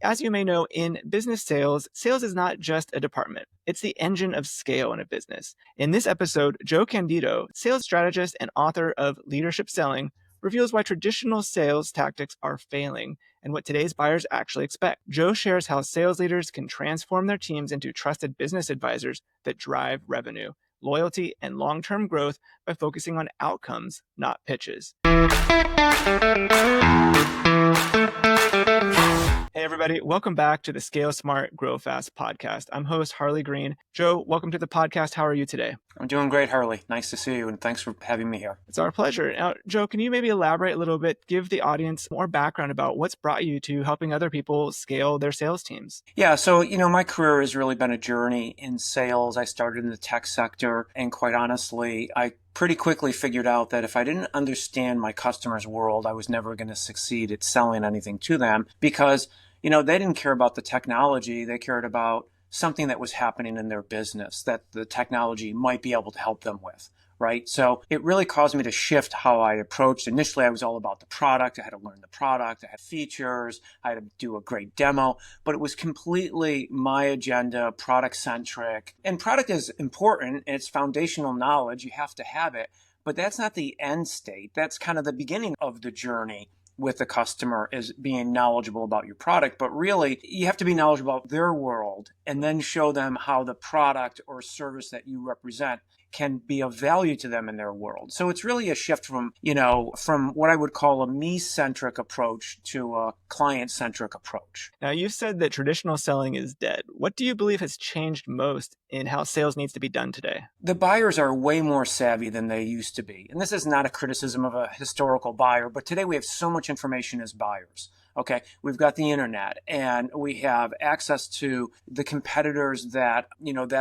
As you may know, in business sales, sales is not just a department. It's the engine of scale in a business. In this episode, Joe Candido, sales strategist and author of Leadership Selling, reveals why traditional sales tactics are failing and what today's buyers actually expect. Joe shares how sales leaders can transform their teams into trusted business advisors that drive revenue, loyalty, and long-term growth by focusing on outcomes, not pitches. Hey, everybody. Welcome back to the Scale Smart, Grow Fast podcast. I'm host Harley Green. Joe, welcome to the podcast. How are you today? I'm doing great, Harley. Nice to see you, and thanks for having me here. It's our pleasure. Now, Joe, can you maybe elaborate a little bit, give the audience more background about what's brought you to helping other people scale their sales teams? Yeah, so, my career has really been a journey in sales. I started in the tech sector, and quite honestly, I pretty quickly figured out that if I didn't understand my customer's world, I was never going to succeed at selling anything to them because, they didn't care about the technology. They cared about something that was happening in their business that the technology might be able to help them with, right? So it really caused me to shift how I approached. Initially, I was all about the product. I had to learn the product. I had features. I had to do a great demo. But it was completely my agenda, product-centric. And product is important. It's foundational knowledge. You have to have it. But that's not the end state. That's kind of the beginning of the journey with the customer, is being knowledgeable about your product. But really, you have to be knowledgeable about their world and then show them how the product or service that you represent can be of value to them in their world. So it's really a shift from what I would call a me-centric approach to a client-centric approach. Now, you've said that traditional selling is dead. What do you believe has changed most in how sales needs to be done today? The buyers are way more savvy than they used to be. And this is not a criticism of a historical buyer, but today we have so much information as buyers. Okay, we've got the internet and we have access to the competitors that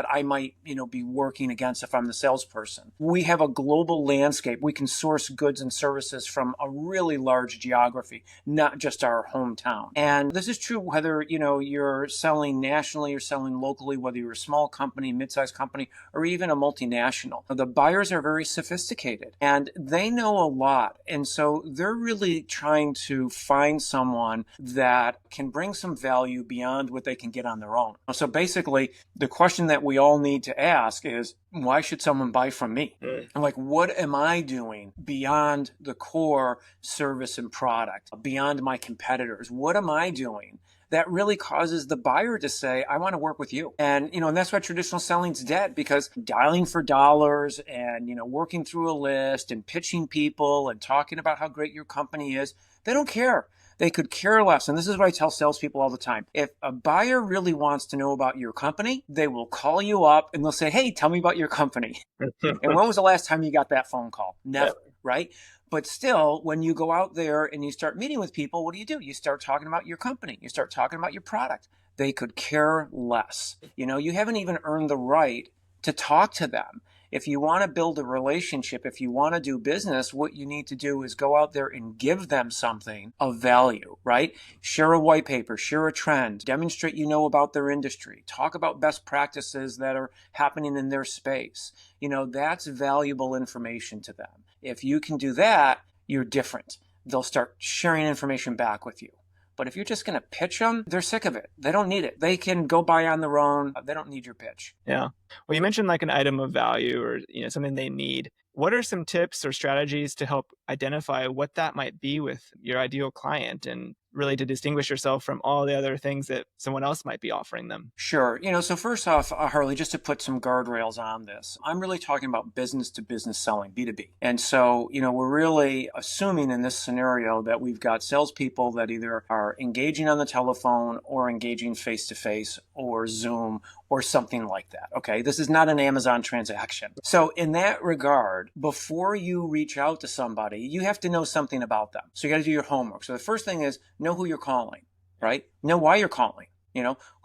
I might, be working against if I'm the salesperson. We have a global landscape. We can source goods and services from a really large geography, not just our hometown. And this is true whether, you're selling nationally or selling locally, whether you're a small company, mid-sized company, or even a multinational. The buyers are very sophisticated and they know a lot. And so they're really trying to find someone that can bring some value beyond what they can get on their own. So basically, the question that we all need to ask is, why should someone buy from me? And what am I doing beyond the core service and product, beyond my competitors? What am I doing that really causes the buyer to say, I want to work with you? And, and that's why traditional selling's dead, because dialing for dollars and, working through a list and pitching people and talking about how great your company is, they don't care. They could care less. And this is what I tell salespeople all the time. If a buyer really wants to know about your company, they will call you up and they'll say, hey, tell me about your company. And when was the last time you got that phone call? Never, right? But still, when you go out there and you start meeting with people, what do? You start talking about your company. You start talking about your product. They could care less. You haven't even earned the right to talk to them. If you want to build a relationship, if you want to do business, what you need to do is go out there and give them something of value, right? Share a white paper, share a trend, demonstrate you know about their industry, talk about best practices that are happening in their space. That's valuable information to them. If you can do that, you're different. They'll start sharing information back with you. But if you're just going to pitch them, they're sick of it. They don't need it. They can go buy on their own. They don't need your pitch. Yeah. Well, you mentioned like an item of value or something they need. What are some tips or strategies to help identify what that might be with your ideal client and really to distinguish yourself from all the other things that someone else might be offering them? Sure. So first off, Harley, just to put some guardrails on this, I'm really talking about business to business selling, B2B. And so, we're really assuming in this scenario that we've got salespeople that either are engaging on the telephone or engaging face to face or Zoom or something like that. Okay. This is not an Amazon transaction. So in that regard, before you reach out to somebody, you have to know something about them. So you got to do your homework. So the first thing is know who you're calling, right? Know why you're calling.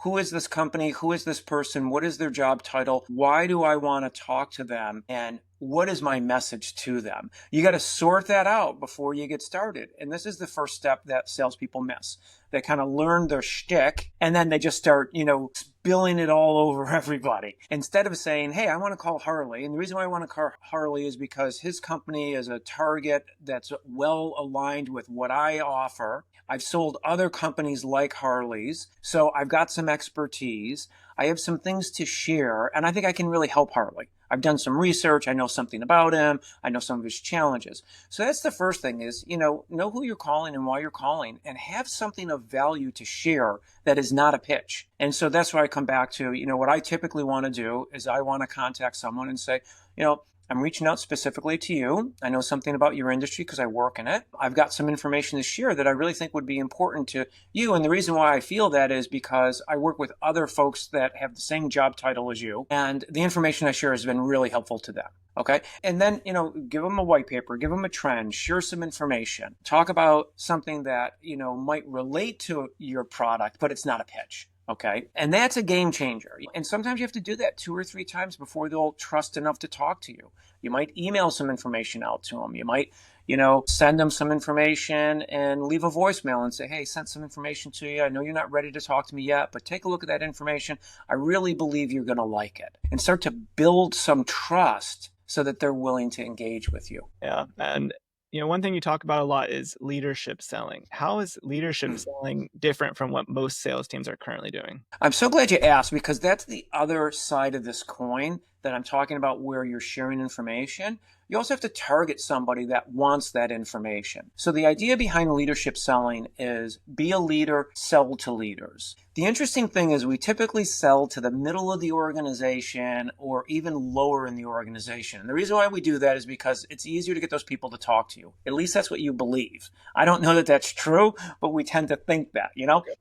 Who is this company? Who is this person? What is their job title? Why do I want to talk to them? And what is my message to them? You got to sort that out before you get started. And this is the first step that salespeople miss. They kind of learn their shtick and then they just start, spilling it all over everybody. Instead of saying, hey, I want to call Harley. And the reason why I want to call Harley is because his company is a target that's well aligned with what I offer. I've sold other companies like Harley's, so I've got some expertise. I have some things to share, and I think I can really help Harley. I've done some research. I know something about him. I know some of his challenges. So that's the first thing is, know who you're calling and why you're calling and have something of value to share that is not a pitch. And so that's where I come back to, what I typically want to do is I want to contact someone and say, I'm reaching out specifically to you. I know something about your industry because I work in it. I've got some information to share that I really think would be important to you. And the reason why I feel that is because I work with other folks that have the same job title as you. And the information I share has been really helpful to them. Okay. And then, give them a white paper, give them a trend, share some information, talk about something that, might relate to your product, but it's not a pitch. Okay. And that's a game changer. And sometimes you have to do that 2 or 3 times before they'll trust enough to talk to you. You might email some information out to them. You might, send them some information and leave a voicemail and say, hey, sent some information to you. I know you're not ready to talk to me yet, but take a look at that information. I really believe you're going to like it, and start to build some trust so that they're willing to engage with you. Yeah. And one thing you talk about a lot is leadership selling. How is leadership selling different from what most sales teams are currently doing? I'm so glad you asked, because that's the other side of this coin that I'm talking about, where you're sharing information. You also have to target somebody that wants that information. So the idea behind leadership selling is be a leader, sell to leaders. The interesting thing is we typically sell to the middle of the organization or even lower in the organization. And the reason why we do that is because it's easier to get those people to talk to you. At least that's what you believe. I don't know that that's true, but we tend to think that,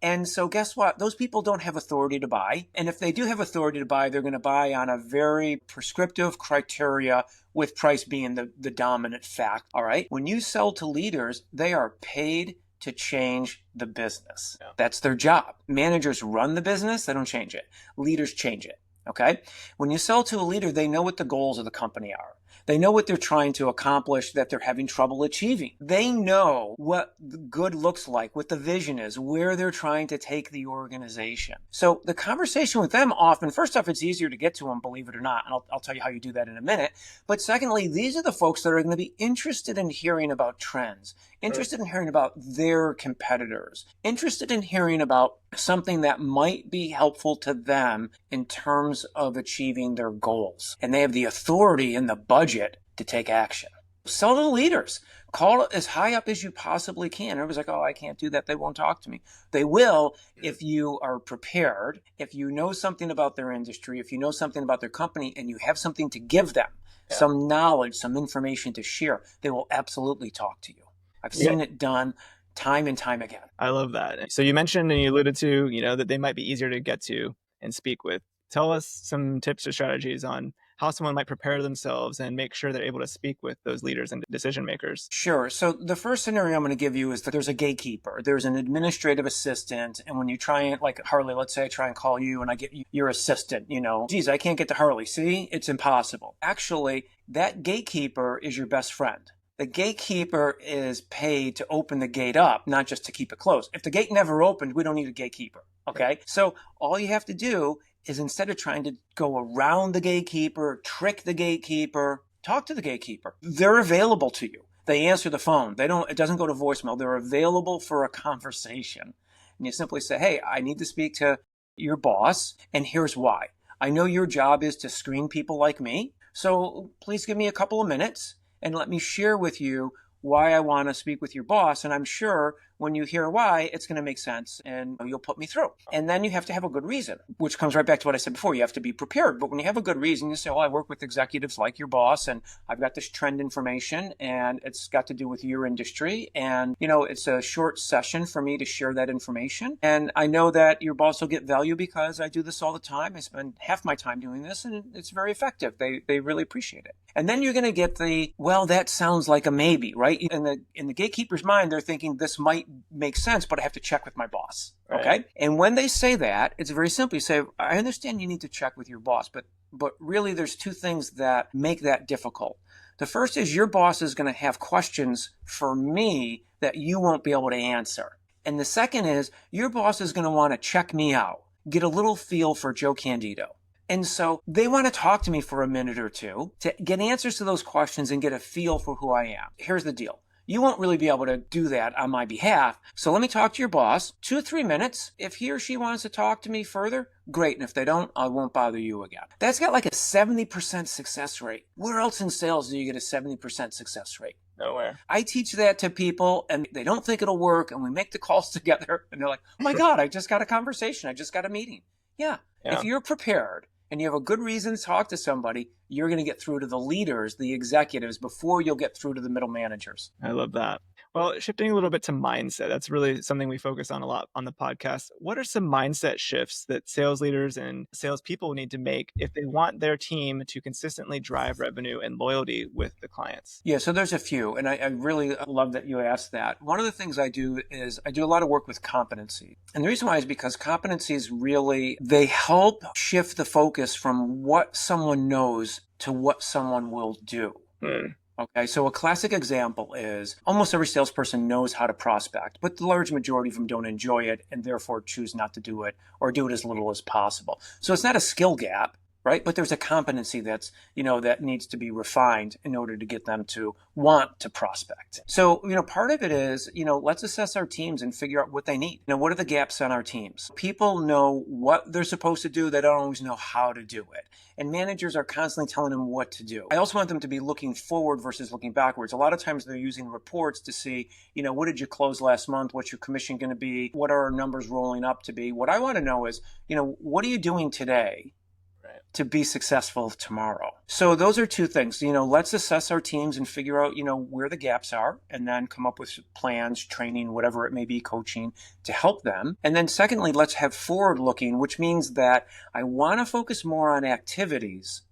And so guess what? Those people don't have authority to buy. And if they do have authority to buy, they're going to buy on a very prescriptive criteria, with price being the dominant fact. All right. When you sell to leaders, they are paid to change the business. Yeah. That's their job. Managers run the business. They don't change it. Leaders change it. Okay. When you sell to a leader, they know what the goals of the company are. They know what they're trying to accomplish that they're having trouble achieving. They know what the good looks like, what the vision is, where they're trying to take the organization. So the conversation with them often, first off, it's easier to get to them, believe it or not. And I'll tell you how you do that in a minute. But secondly, these are the folks that are going to be interested in hearing about trends, interested in hearing about their competitors, interested in hearing about something that might be helpful to them in terms of achieving their goals. And they have the authority and the budget to take action. Sell to the leaders. Call it as high up as you possibly can. Everybody's like, oh, I can't do that. They won't talk to me. They will if you are prepared, if you know something about their industry, if you know something about their company, and you have something to give them, some knowledge, some information to share. They will absolutely talk to you. I've seen it done time and time again. I love that. So you mentioned and you alluded to, that they might be easier to get to and speak with. Tell us some tips or strategies on how someone might prepare themselves and make sure they're able to speak with those leaders and decision makers. Sure. So the first scenario I'm going to give you is that there's a gatekeeper. There's an administrative assistant. And when you try and, like Harley, let's say I try and call you and I get your assistant, geez, I can't get to Harley. See, it's impossible. Actually, that gatekeeper is your best friend. The gatekeeper is paid to open the gate up, not just to keep it closed. If the gate never opened, we don't need a gatekeeper. Okay. So all you have to do is, instead of trying to go around the gatekeeper, trick the gatekeeper, talk to the gatekeeper. They're available to you. They answer the phone. It doesn't go to voicemail. They're available for a conversation. And you simply say, hey, I need to speak to your boss, and here's why. I know your job is to screen people like me. So please give me a couple of minutes and let me share with you why I want to speak with your boss. And I'm sure when you hear why, it's going to make sense and you'll put me through. And then you have to have a good reason, which comes right back to what I said before. You have to be prepared. But when you have a good reason, you say, well, I work with executives like your boss, and I've got this trend information, and it's got to do with your industry. And, it's a short session for me to share that information. And I know that your boss will get value because I do this all the time. I spend half my time doing this, and it's very effective. They really appreciate it. And then you're going to get well, that sounds like a maybe, right? In the gatekeeper's mind, they're thinking this might make sense, but I have to check with my boss. Okay. Right. And when they say that, it's very simple. You say, I understand you need to check with your boss, but but really there's two things that make that difficult. The first is your boss is going to have questions for me that you won't be able to answer. And the second is your boss is going to want to check me out, get a little feel for Joe Candido. And so they want to talk to me for a minute or two to get answers to those questions and get a feel for who I am. Here's the deal. You won't really be able to do that on my behalf. So let me talk to your boss, 2 or 3 minutes. If he or she wants to talk to me further, great. And if they don't, I won't bother you again. That's got like a 70% success rate. Where else in sales do you get a 70% success rate? Nowhere. I teach that to people and they don't think it'll work. And we make the calls together and they're like, oh my God, I just got a conversation. I just got a meeting. Yeah. If you're prepared and you have a good reason to talk to somebody, you're going to get through to the leaders, the executives, before you'll get through to the middle managers. I love that. Well, shifting a little bit to mindset, that's really something we focus on a lot on the podcast. What are some mindset shifts that sales leaders and salespeople need to make if they want their team to consistently drive revenue and loyalty with the clients? Yeah, so there's a few, and I really love that you asked that. One of the things I do is I do a lot of work with competency. And the reason why is because competencies really, they help shift the focus from what someone knows to what someone will do. Okay, so a classic example is almost every salesperson knows how to prospect, but the large majority of them don't enjoy it and therefore choose not to do it or do it as little as possible. So it's not a skill gap, right? But there's a competency that's, that needs to be refined in order to get them to want to prospect. So, part of it is, let's assess our teams and figure out what they need. What are the gaps on our teams? People know what they're supposed to do. They don't always know how to do it. And managers are constantly telling them what to do. I also want them to be looking forward versus looking backwards. A lot of times they're using reports to see, what did you close last month? What's your commission going to be? What are our numbers rolling up to be? What I want to know is, what are you doing today to be successful tomorrow? So those are two things. Let's assess our teams and figure out, where the gaps are, and then come up with plans, training, whatever it may be, coaching to help them. And then secondly, let's have forward looking, which means that I want to focus more on activities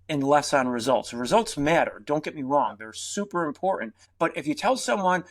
and less on results. Results matter. Don't get me wrong. They're super important. But if you tell someone,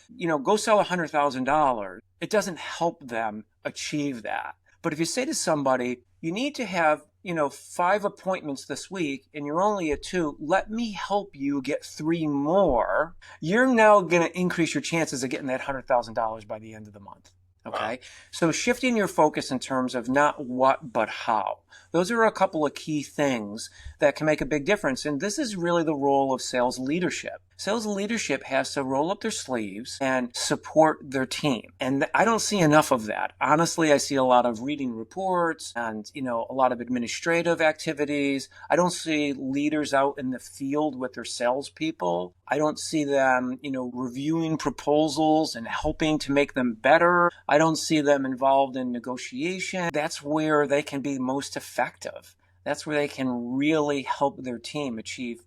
go sell $100,000, it doesn't help them achieve that. But if you say to somebody, you need to have 5 appointments this week and you're only at 2, let me help you get 3 more. You're now going to increase your chances of getting that $100,000 by the end of the month. Okay. Wow. So shifting your focus in terms of not what, but how. Those are a couple of key things that can make a big difference. And this is really the role of sales leadership. Sales leadership has to roll up their sleeves and support their team. And I don't see enough of that. Honestly, I see a lot of reading reports and, a lot of administrative activities. I don't see leaders out in the field with their salespeople. I don't see them, reviewing proposals and helping to make them better. I don't see them involved in negotiation. That's where they can be most effective. That's where they can really help their team achieve,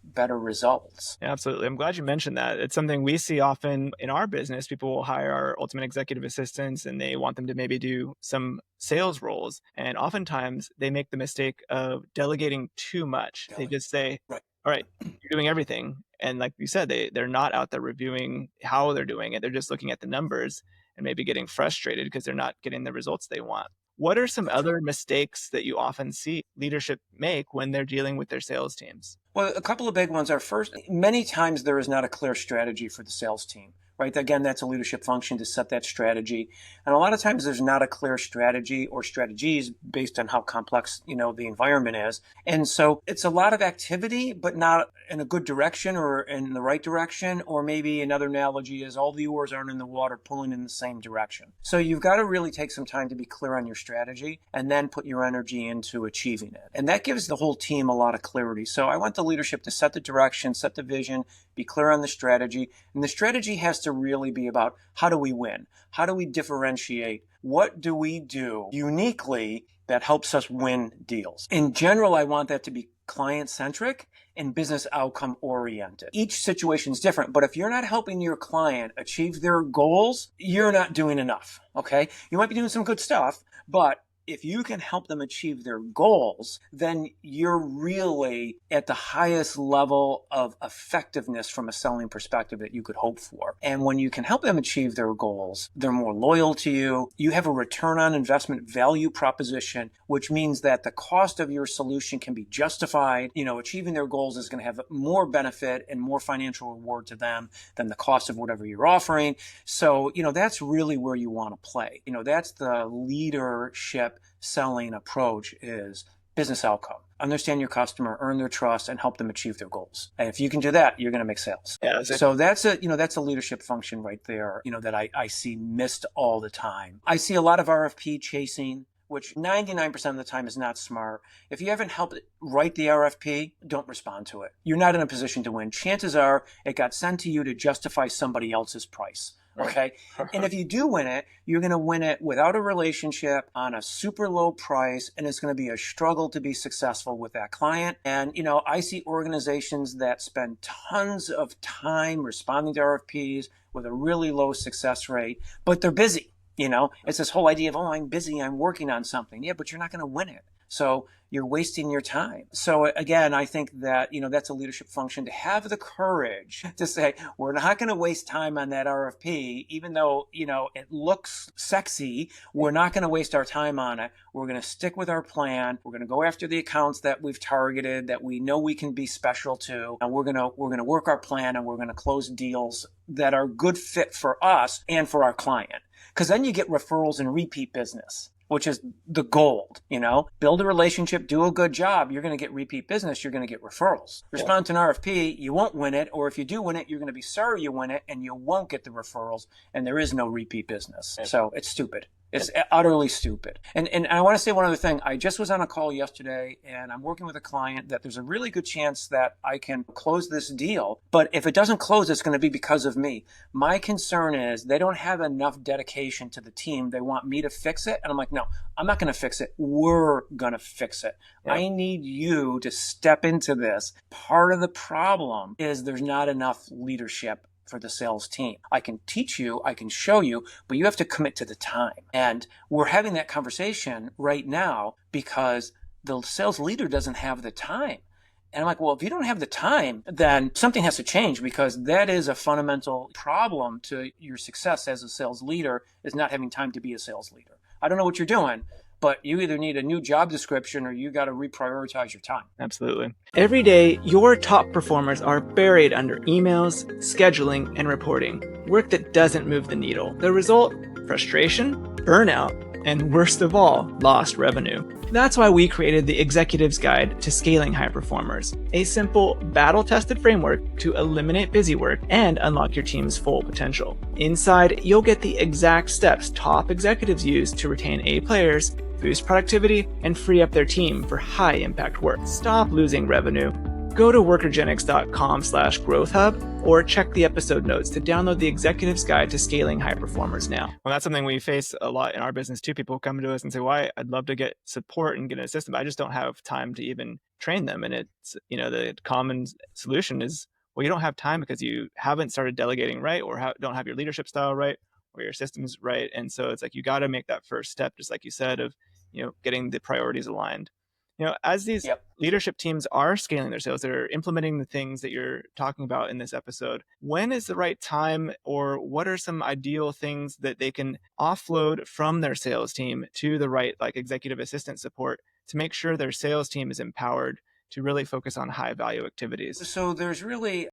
better results. Yeah, absolutely. I'm glad you mentioned that. It's something we see often in our business. People will hire our ultimate executive assistants and they want them to maybe do some sales roles. And oftentimes they make the mistake of delegating too much. They just say, right, all right, you're doing everything. And like you said, they're not out there reviewing how they're doing it. They're just looking at the numbers and maybe getting frustrated because they're not getting the results they want. What are some other mistakes that you often see leadership make when they're dealing with their sales teams? Well, a couple of big ones are, first, many times there is not a clear strategy for the sales team, right? Again, that's a leadership function to set that strategy. And a lot of times there's not a clear strategy or strategies based on how complex, the environment is. And so it's a lot of activity, but not in a good direction or in the right direction. Or maybe another analogy is all the oars aren't in the water pulling in the same direction. So you've got to really take some time to be clear on your strategy and then put your energy into achieving it. And that gives the whole team a lot of clarity. So I want the leadership to set the direction, set the vision, be clear on the strategy. And the strategy has to really be about, how do we win? How do we differentiate? What do we do uniquely that helps us win deals? In general, I want that to be client-centric and business outcome oriented. Each situation is different, but if you're not helping your client achieve their goals, you're not doing enough. Okay. You might be doing some good stuff, but if you can help them achieve their goals, then you're really at the highest level of effectiveness from a selling perspective that you could hope for. And when you can help them achieve their goals, they're more loyal to you. You have a return on investment value proposition, which means that the cost of your solution can be justified. Achieving their goals is going to have more benefit and more financial reward to them than the cost of whatever you're offering. So, that's really where you want to play. That's the leadership selling approach, is business outcome. Understand your customer, earn their trust, and help them achieve their goals. And if you can do that, you're going to make sales. Yeah, so that's a leadership function right there, that I see missed all the time. I see a lot of RFP chasing, which 99% of the time is not smart. If you haven't helped write the RFP, don't respond to it. You're not in a position to win. Chances are it got sent to you to justify somebody else's price. Okay. And if you do win it, you're going to win it without a relationship on a super low price. And it's going to be a struggle to be successful with that client. And, I see organizations that spend tons of time responding to RFPs with a really low success rate, but they're busy. It's this whole idea of, I'm busy, I'm working on something. Yeah, but you're not going to win it. So you're wasting your time. So again, I think that, that's a leadership function, to have the courage to say, we're not going to waste time on that RFP, even though, it looks sexy. We're not going to waste our time on it. We're going to stick with our plan. We're going to go after the accounts that we've targeted, that we know we can be special to. And we're going to work our plan, and we're going to close deals that are good fit for us and for our client. Because then you get referrals and repeat business, which is the gold. Build a relationship, do a good job. You're going to get repeat business. You're going to get referrals. Respond to an RFP, you won't win it. Or if you do win it, you're going to be sorry you win it, and you won't get the referrals, and there is no repeat business. So it's stupid. It's utterly stupid. And I want to say one other thing. I just was on a call yesterday, and I'm working with a client that there's a really good chance that I can close this deal. But if it doesn't close, it's going to be because of me. My concern is they don't have enough dedication to the team. They want me to fix it. And I'm like, no, I'm not going to fix it. We're going to fix it. Yeah. I need you to step into this. Part of the problem is there's not enough leadership for the sales team. I can teach you, I can show you, but you have to commit to the time. And we're having that conversation right now because the sales leader doesn't have the time. And I'm like, well, if you don't have the time, then something has to change, because that is a fundamental problem to your success as a sales leader, is not having time to be a sales leader. I don't know what you're doing, but you either need a new job description or you got to reprioritize your time. Absolutely. Every day, your top performers are buried under emails, scheduling, and reporting. Work that doesn't move the needle. The result? Frustration, burnout, and worst of all, lost revenue. That's why we created the Executive's Guide to Scaling High Performers, a simple, battle-tested framework to eliminate busy work and unlock your team's full potential. Inside, you'll get the exact steps top executives use to retain A players, boost productivity, and free up their team for high-impact work. Stop losing revenue. Go to workergenics.com/growthhub or check the episode notes to download the Executive's Guide to Scaling High Performers now. Well, that's something we face a lot in our business too. People come to us and say, well, I'd love to get support and get an assistant, but I just don't have time to even train them. And it's, the common solution is, well, you don't have time because you haven't started delegating right, or don't have your leadership style right, or your systems right. And so it's like, you got to make that first step, just like you said, of getting the priorities aligned. As these leadership teams are scaling their sales, they're implementing the things that you're talking about in this episode. When is the right time, or what are some ideal things that they can offload from their sales team to the right, like executive assistant support, to make sure their sales team is empowered to really focus on high value activities? So there's really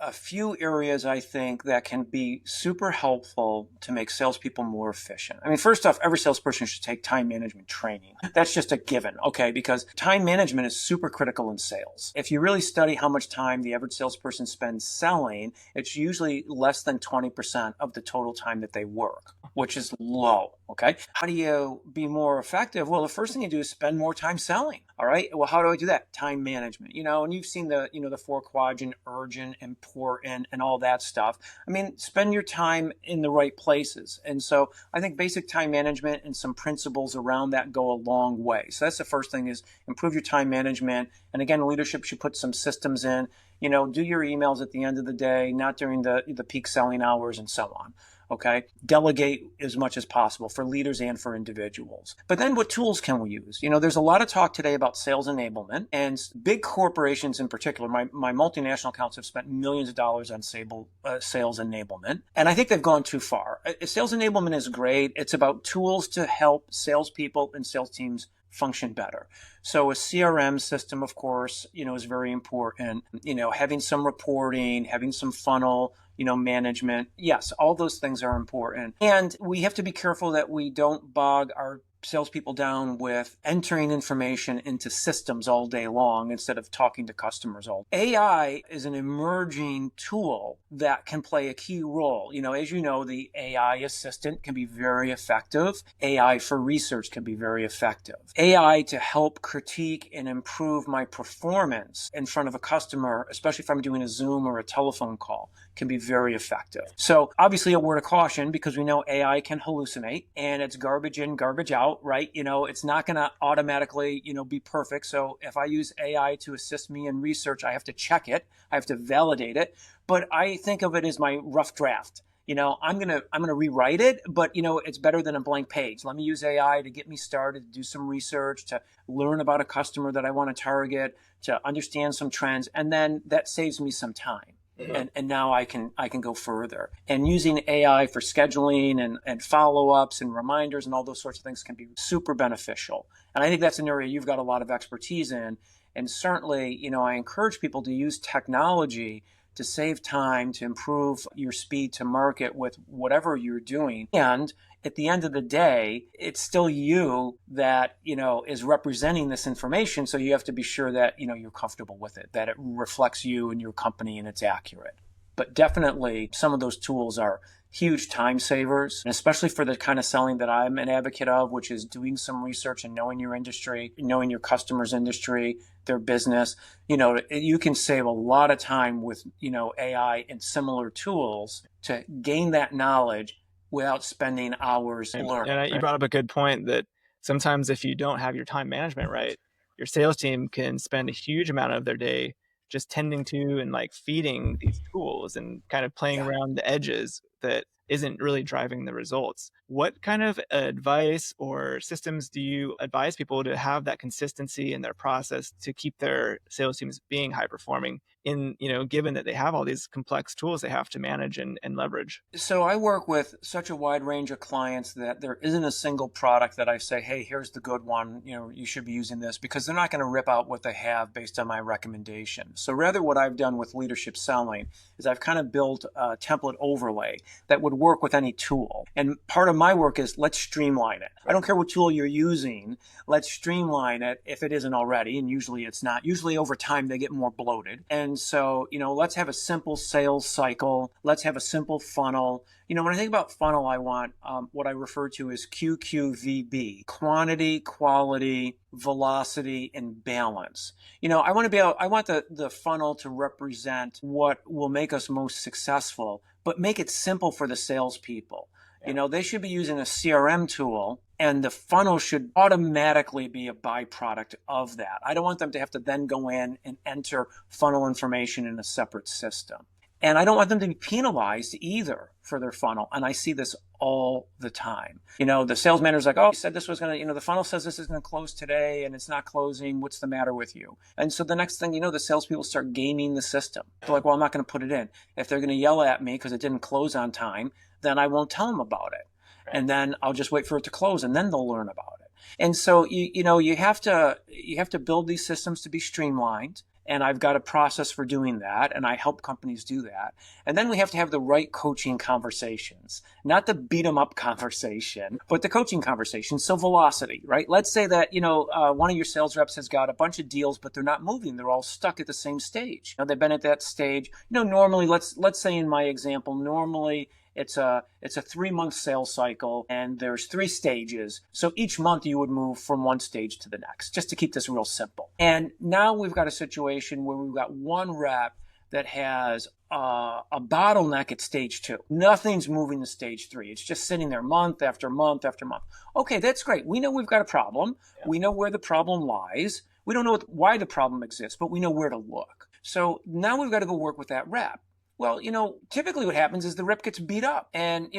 a few areas, I think, that can be super helpful to make salespeople more efficient. I mean, first off, every salesperson should take time management training. That's just a given, okay? Because time management is super critical in sales. If you really study how much time the average salesperson spends selling, it's usually less than 20% of the total time that they work, which is low, okay? How do you be more effective? Well, the first thing you do is spend more time selling, all right? Well, how do I do that? Time management, and you've seen the, the 4-quadrant, urgent, important, and all that stuff. I mean, spend your time in the right places. And so I think basic time management and some principles around that go a long way. So that's the first thing, is improve your time management. And again, leadership should put some systems in, do your emails at the end of the day, not during the peak selling hours, and so on. Okay. Delegate as much as possible for leaders and for individuals. But then what tools can we use? There's a lot of talk today about sales enablement, and big corporations in particular, my multinational accounts have spent millions of dollars on sales enablement. And I think they've gone too far. Sales enablement is great. It's about tools to help salespeople and sales teams function better. So a CRM system, of course, is very important. Having some reporting, having some funnel, management. Yes, all those things are important. And we have to be careful that we don't bog our salespeople down with entering information into systems all day long instead of talking to customers all day. AI is an emerging tool that can play a key role. As you know, the AI assistant can be very effective. AI for research can be very effective. AI to help critique and improve my performance in front of a customer, especially if I'm doing a Zoom or a telephone call, can be very effective. So obviously a word of caution, because we know AI can hallucinate and it's garbage in, garbage out, right? It's not going to automatically, be perfect. So if I use AI to assist me in research, I have to check it. I have to validate it. But I think of it as my rough draft. I'm gonna rewrite it, but it's better than a blank page. Let me use AI to get me started, to do some research, to learn about a customer that I want to target, to understand some trends, and then that saves me some time. And now I can go further. And using AI for scheduling and follow-ups and reminders and all those sorts of things can be super beneficial. And I think that's an area you've got a lot of expertise in. And certainly, I encourage people to use technology to save time, to improve your speed to market with whatever you're doing. And at the end of the day, it's still you that, is representing this information. So you have to be sure that, you're comfortable with it, that it reflects you and your company and it's accurate. But definitely some of those tools are huge time savers, and especially for the kind of selling that I'm an advocate of, which is doing some research and knowing your industry, knowing your customer's industry, their business. You can save a lot of time with, AI and similar tools to gain that knowledge without spending hours learning. And you brought up a good point that sometimes if you don't have your time management right, your sales team can spend a huge amount of their day just tending to and feeding these tools and kind of playing around the edges that isn't really driving the results. What kind of advice or systems do you advise people to have that consistency in their process to keep their sales teams being high performing given that they have all these complex tools they have to manage and leverage? So I work with such a wide range of clients that there isn't a single product that I say, hey, here's the good one, you should be using this, because they're not going to rip out what they have based on my recommendation. So rather what I've done with leadership selling is I've kind of built a template overlay that would work with any tool. And part of my work is let's streamline it. I don't care what tool you're using. Let's streamline it if it isn't already. And usually it's not. Usually over time they get more bloated. And so, let's have a simple sales cycle. Let's have a simple funnel. When I think about funnel, I want what I refer to as QQVB: quantity, quality, velocity, and balance. I want the funnel to represent what will make us most successful, but make it simple for the salespeople. They should be using a CRM tool, and the funnel should automatically be a byproduct of that. I don't want them to have to then go in and enter funnel information in a separate system. And I don't want them to be penalized either for their funnel. And I see this all the time. The sales manager's like, oh, you said this was going to, the funnel says this is going to close today and it's not closing. What's the matter with you? And so the next thing the salespeople start gaming the system. They're like, well, I'm not going to put it in. If they're going to yell at me because it didn't close on time, then I won't tell them about it. Right. And then I'll just wait for it to close and then they'll learn about it. And so, you have to build these systems to be streamlined. And I've got a process for doing that, and I help companies do that. And then we have to have the right coaching conversations, not the beat 'em up conversation, but the coaching conversation. So velocity, right? Let's say that, one of your sales reps has got a bunch of deals, but they're not moving. They're all stuck at the same stage. They've been at that stage. Normally, let's say in my example, normally it's a 3-month sales cycle and there's 3 stages. So each month you would move from one stage to the next, just to keep this real simple. And now we've got a situation where we've got one rep that has a bottleneck at stage 2. Nothing's moving to stage 3. It's just sitting there month after month after month. Okay, that's great. We know we've got a problem. Yeah. We know where the problem lies. We don't know why the problem exists, but we know where to look. So now we've got to go work with that rep. Well, typically what happens is the rep gets beat up, and,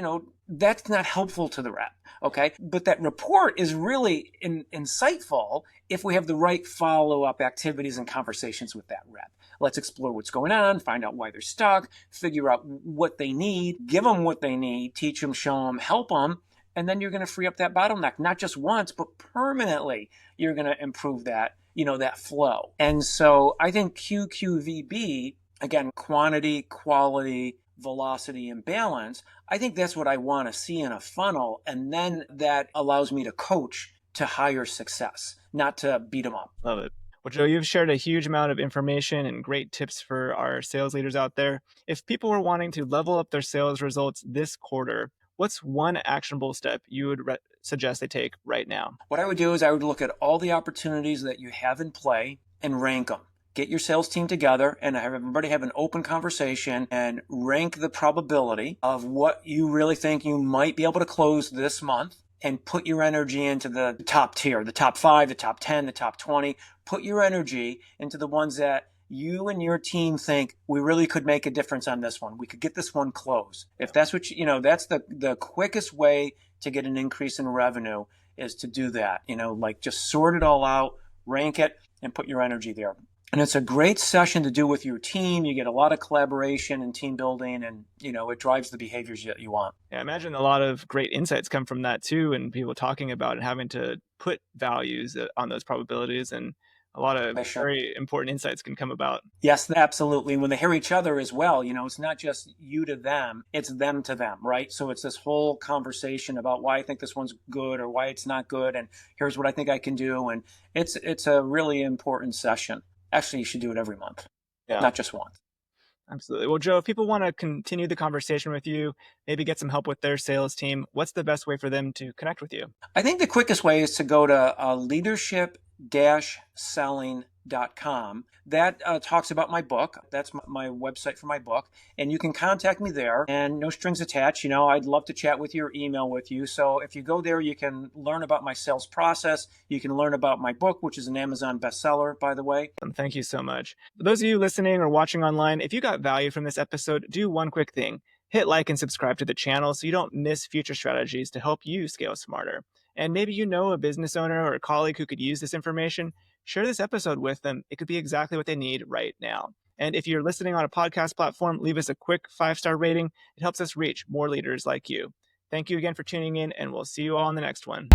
that's not helpful to the rep. Okay. But that report is really insightful if we have the right follow-up activities and conversations with that rep. Let's explore what's going on, find out why they're stuck, figure out what they need, give them what they need, teach them, show them, help them. And then you're going to free up that bottleneck, not just once, but permanently. You're going to improve that, that flow. And so I think QQVB, again, quantity, quality, velocity, and balance, I think that's what I want to see in a funnel. And then that allows me to coach to higher success, not to beat them up. Love it. Well, Joe, you've shared a huge amount of information and great tips for our sales leaders out there. If people were wanting to level up their sales results this quarter, what's one actionable step you would suggest they take right now? What I would do is I would look at all the opportunities that you have in play and rank them. Get your sales team together and have everybody have an open conversation and rank the probability of what you really think you might be able to close this month, and put your energy into the top tier, the top 5, the top 10, the top 20. Put your energy into the ones that you and your team think we really could make a difference on this one. We could get this one closed. If that's what that's the quickest way to get an increase in revenue is to do that. Just sort it all out, rank it, and put your energy there. And it's a great session to do with your team. You get a lot of collaboration and team building, and, it drives the behaviors that you want. Yeah, I imagine a lot of great insights come from that too, and people talking about and having to put values on those probabilities, and a lot of very important insights can come about. Yes, absolutely. When they hear each other as well, it's not just you to them, it's them to them, right? So it's this whole conversation about why I think this one's good or why it's not good, and here's what I think I can do. And it's a really important session. Actually, you should do it every month, not just once. Absolutely. Well, Joe, if people want to continue the conversation with you, maybe get some help with their sales team, what's the best way for them to connect with you? I think the quickest way is to go to leadership-selling.com. That talks about my book. That's my website for my book. And you can contact me there, and no strings attached. I'd love to chat with you or email with you. So if you go there, you can learn about my sales process. You can learn about my book, which is an Amazon bestseller, by the way. Thank you so much. For those of you listening or watching online, if you got value from this episode, do one quick thing. Hit like and subscribe to the channel so you don't miss future strategies to help you scale smarter. And maybe you know a business owner or a colleague who could use this information. Share this episode with them. It could be exactly what they need right now. And if you're listening on a podcast platform, leave us a quick 5-star rating. It helps us reach more leaders like you. Thank you again for tuning in, and we'll see you all in the next one.